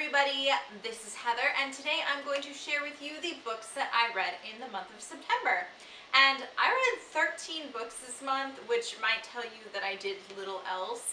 everybody, this is Heather, and today I'm going to share with you the books that I read in the month of September. And I read 13 books this month, which might tell you that I did little else.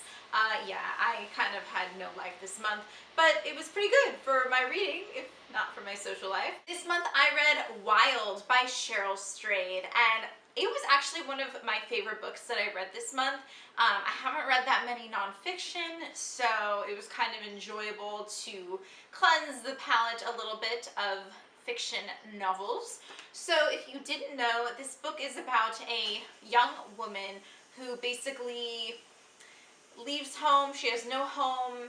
Yeah, I kind of had no life this month, but it was pretty good for my reading, if not for my social life. This month I read Wild by Cheryl Strayed, and it was actually one of my favorite books that I read this month. I haven't read that many nonfiction, so it was kind of enjoyable to cleanse the palate a little bit of fiction novels. So if you didn't know, this book is about a young woman who basically leaves home. She has no home,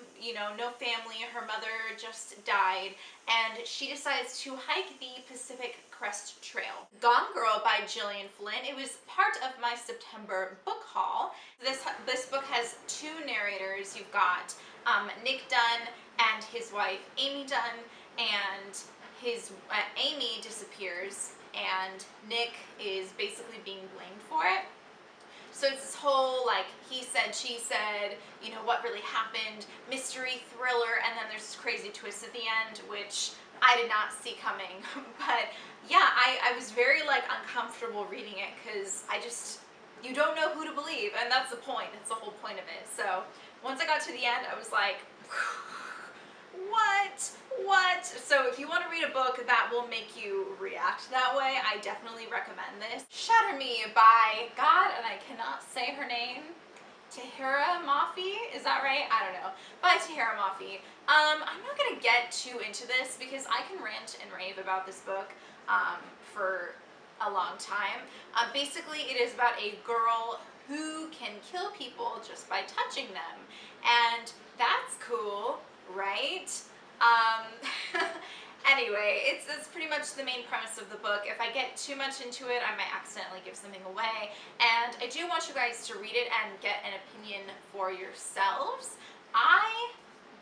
no family. Her mother just died, and she decides to hike the Pacific Crest Trail. Gone Girl by Gillian Flynn. It was part of my September book haul. This book has two narrators. You've got Nick Dunn and his wife Amy Dunn, and Amy disappears, and Nick is basically being blamed for it. So it's this whole, like, he said, she said, what really happened, mystery thriller, and then there's this crazy twist at the end, which I did not see coming. But yeah, I was very, uncomfortable reading it, because you don't know who to believe, and that's the point. That's the whole point of it. So once I got to the end, I was like, what? So if you want to read a book that will make you react that way, I definitely recommend this. Shatter Me by, God, and I cannot say her name, Tahira Mafi, is that right? I don't know. By Tahira Mafi. I'm not going to get too into this because I can rant and rave about this book for a long time. Basically, it is about a girl who can kill people just by touching them, and that's cool, right? Anyway, it's pretty much the main premise of the book. If I get too much into it, I might accidentally give something away, and I do want you guys to read it and get an opinion for yourselves. I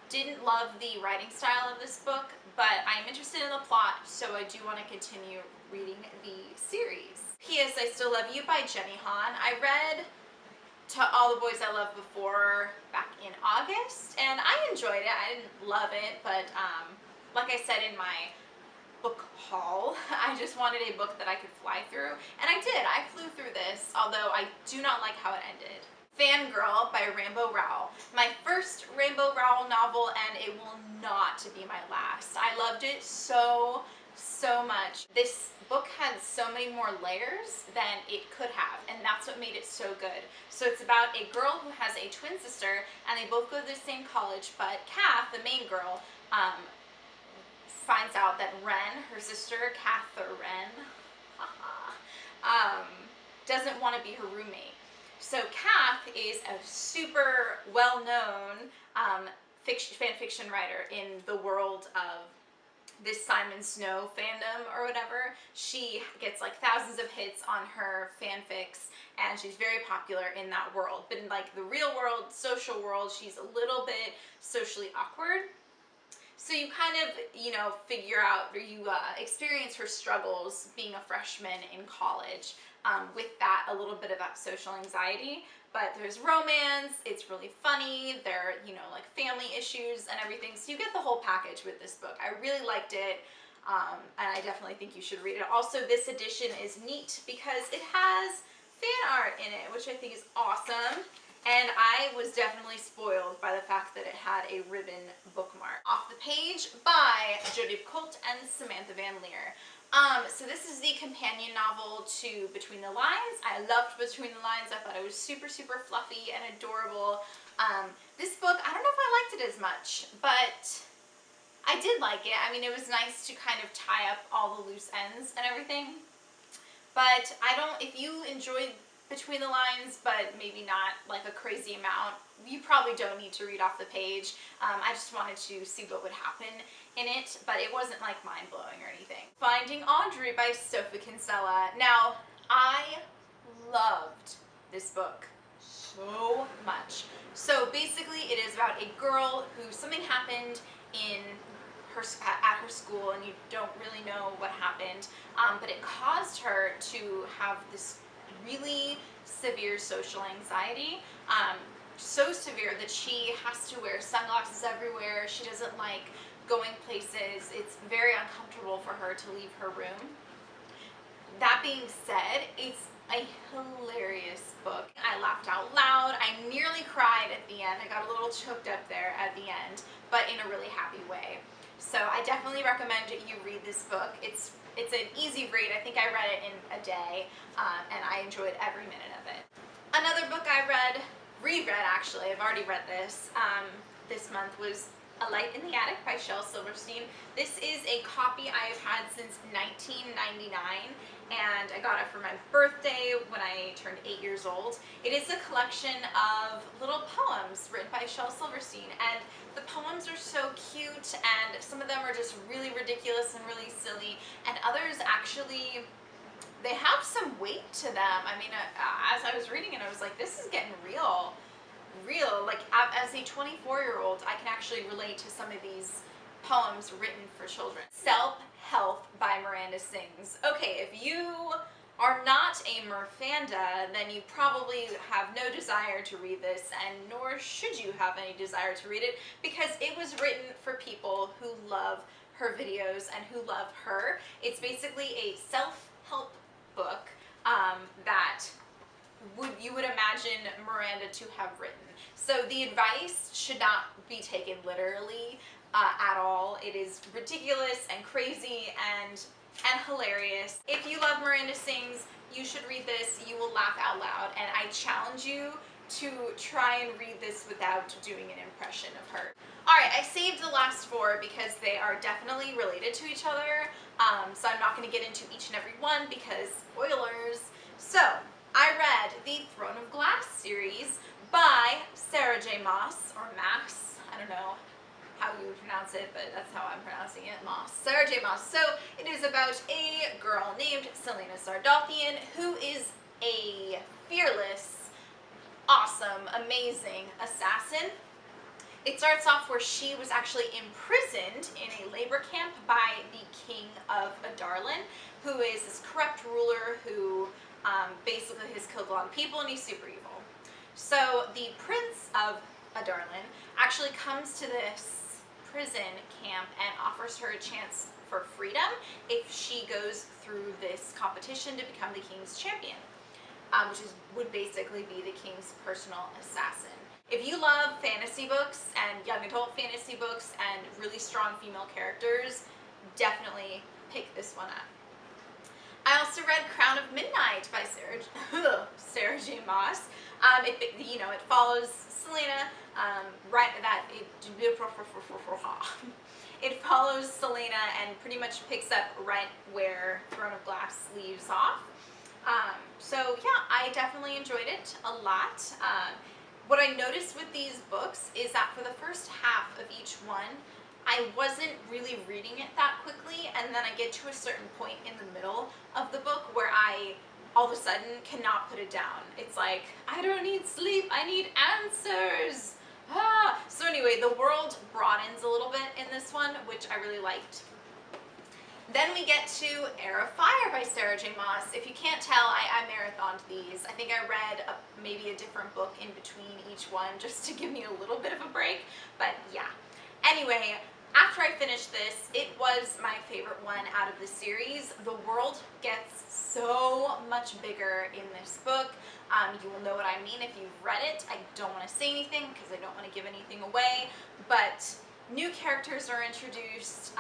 didn't love the writing style of this book, but I'm interested in the plot, so I do want to continue reading the series. P.S. I Still Love You by Jenny Han. I read To All the Boys I Loved Before back in August, and I enjoyed it. I didn't love it, but like I said in my book haul, I just wanted a book that I could fly through, and I did. I flew through this, although I do not like how it ended. Fangirl by Rowell. My first Rowell novel, and it will not be my last. I loved it so much. This book had so many more layers than it could have, and that's what made it so good. So it's about a girl who has a twin sister, and they both go to the same college, but Kath, the main girl, finds out that Ren, her sister, Catherine, doesn't want to be her roommate. So Kath is a super well-known fan fiction writer in the world of this Simon Snow fandom or whatever. She gets thousands of hits on her fanfics, and she's very popular in that world. But in the real world, social world, she's a little bit socially awkward. So you kind of, figure out, or you experience her struggles being a freshman in college with that, a little bit of that social anxiety. But there's romance, it's really funny, there are, family issues and everything. So you get the whole package with this book. I really liked it, and I definitely think you should read it. Also, this edition is neat because it has fan art in it, which I think is awesome. And I was definitely spoiled by the fact that it had a ribbon bookmark. Off the Page by Jodi Picoult and Samantha Van Leer. So this is the companion novel to Between the Lines. I loved Between the Lines. I thought it was super fluffy and adorable. This book, I don't know if I liked it as much, but I did like it. I mean, it was nice to kind of tie up all the loose ends and everything. But if you enjoyed Between the Lines, but maybe not a crazy amount, you probably don't need to read Off the Page. I just wanted to see what would happen in it, but it wasn't mind-blowing or anything. Finding Audrey by Sophie Kinsella. Now, I loved this book so much. So basically it is about a girl who something happened at her school, and you don't really know what happened, but it caused her to have this really severe social anxiety. so severe that she has to wear sunglasses everywhere. She doesn't like going places. It's very uncomfortable for her to leave her room. That being said, it's a hilarious book. I laughed out loud. I nearly cried at the end. I got a little choked up there at the end, but in a really happy way. So I definitely recommend you read this book. It's an easy read. I think I read it in a day, and I enjoyed every minute of it. Another book I reread actually, I've already read this month, was A Light in the Attic by Cheryl Silverstein. This is a copy I have had since 1999, and I got it for my birthday when I turned 8 years old. It is a collection of little poems written by Cheryl Silverstein, and the poems are so cute, and some of them are just really ridiculous and really silly, and others actually, they have some weight to them. I mean, as I was reading it, I was like, this is getting real. Like, as a 24-year-old, I can actually relate to some of these poems written for children. Self-Help by Miranda Sings. Okay, if you are not a Merfanda, then you probably have no desire to read this, and nor should you have any desire to read it, because it was written for people who love her videos and who love her. It's basically a self-help book that you would imagine Miranda to have written. So the advice should not be taken literally at all. It is ridiculous and crazy and hilarious. If you love Miranda Sings, you should read this. You will laugh out loud, and I challenge you to try and read this without doing an impression of her. Alright, I saved the last four because they are definitely related to each other, so I'm not going to get into each and every one because spoilers. So, I read the Throne of Glass series by Sarah J. Maas, or Maas, I don't know how you would pronounce it, but that's how I'm pronouncing it, Maas. Sarah J. Maas. So it is about a girl named Selena Sardothian who is a fearless, awesome, amazing assassin. It starts off where she was actually imprisoned in a labor camp by the king of Adarlan, who is this corrupt ruler who basically has killed a lot of people, and he's super evil. So the prince of Adarlan actually comes to this prison camp and offers her a chance for freedom if she goes through this competition to become the king's champion, which would basically be the king's personal assassin. If you love fantasy books and young adult fantasy books and really strong female characters, definitely pick this one up. I also read Crown of Midnight by Sarah J. Maas. It follows Selena, it follows Selena and pretty much picks up right where Throne of Glass leaves off. So yeah, I definitely enjoyed it a lot. What I noticed with these books is that for the first half of each one, I wasn't really reading it that quickly, and then I get to a certain point in the middle of the book where I all of a sudden cannot put it down. It's like, I don't need sleep, I need answers. So anyway, the world broadens a little bit in this one, which I really liked. Then we get to Heir of Fire by Sarah J. Maas. If you can't tell, I marathoned these. I think I read maybe a different book in between each one just to give me a little bit of a break, but yeah. Anyway, after I finished this, it was my favorite one out of the series. The world gets so much bigger in this book. You will know what I mean if you've read it. I don't want to say anything because I don't want to give anything away, but new characters are introduced,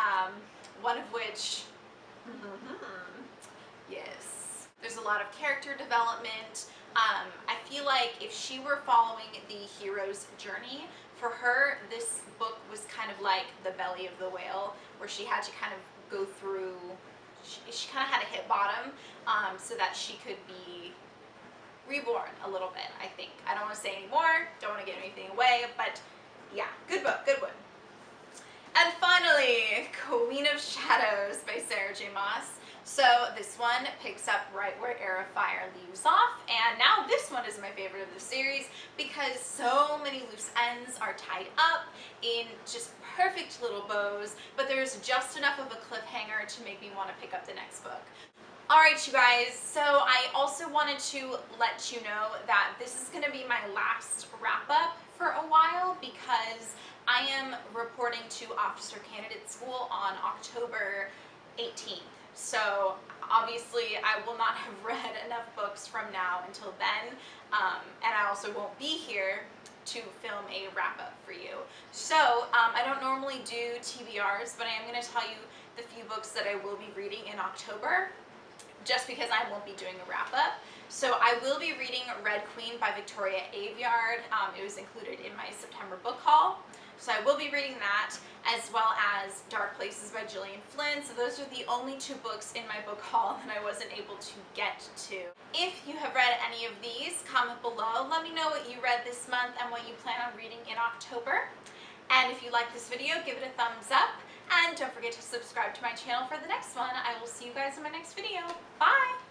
one of which, yes, there's a lot of character development. I feel like if she were following the hero's journey, for her, this book was kind of like the belly of the whale, where she had to kind of go through, she kind of had to hit bottom so that she could be reborn a little bit, I think. I don't want to say any more, don't want to give anything away, but yeah, good book, good one. And finally, Queen of Shadows by Sarah J. Maas. So this one picks up right where Heir of Fire leaves off, and now this one is my favorite of the series because so many loose ends are tied up in just perfect little bows, but there's just enough of a cliffhanger to make me want to pick up the next book. Alright, you guys, so I also wanted to let you know that this is going to be my last wrap-up for a while because I am reporting to Officer Candidate School on October 18th. So obviously I will not have read enough books from now until then, and I also won't be here to film a wrap-up for you. So I don't normally do TBRs, but I am going to tell you the few books that I will be reading in October, just because I won't be doing a wrap-up. So I will be reading Red Queen by Victoria Aveyard. It was included in my September book haul. So I will be reading that, as well as Dark Places by Gillian Flynn. So those are the only two books in my book haul that I wasn't able to get to. If you have read any of these, comment below. Let me know what you read this month and what you plan on reading in October. And if you like this video, give it a thumbs up. And don't forget to subscribe to my channel for the next one. I will see you guys in my next video. Bye!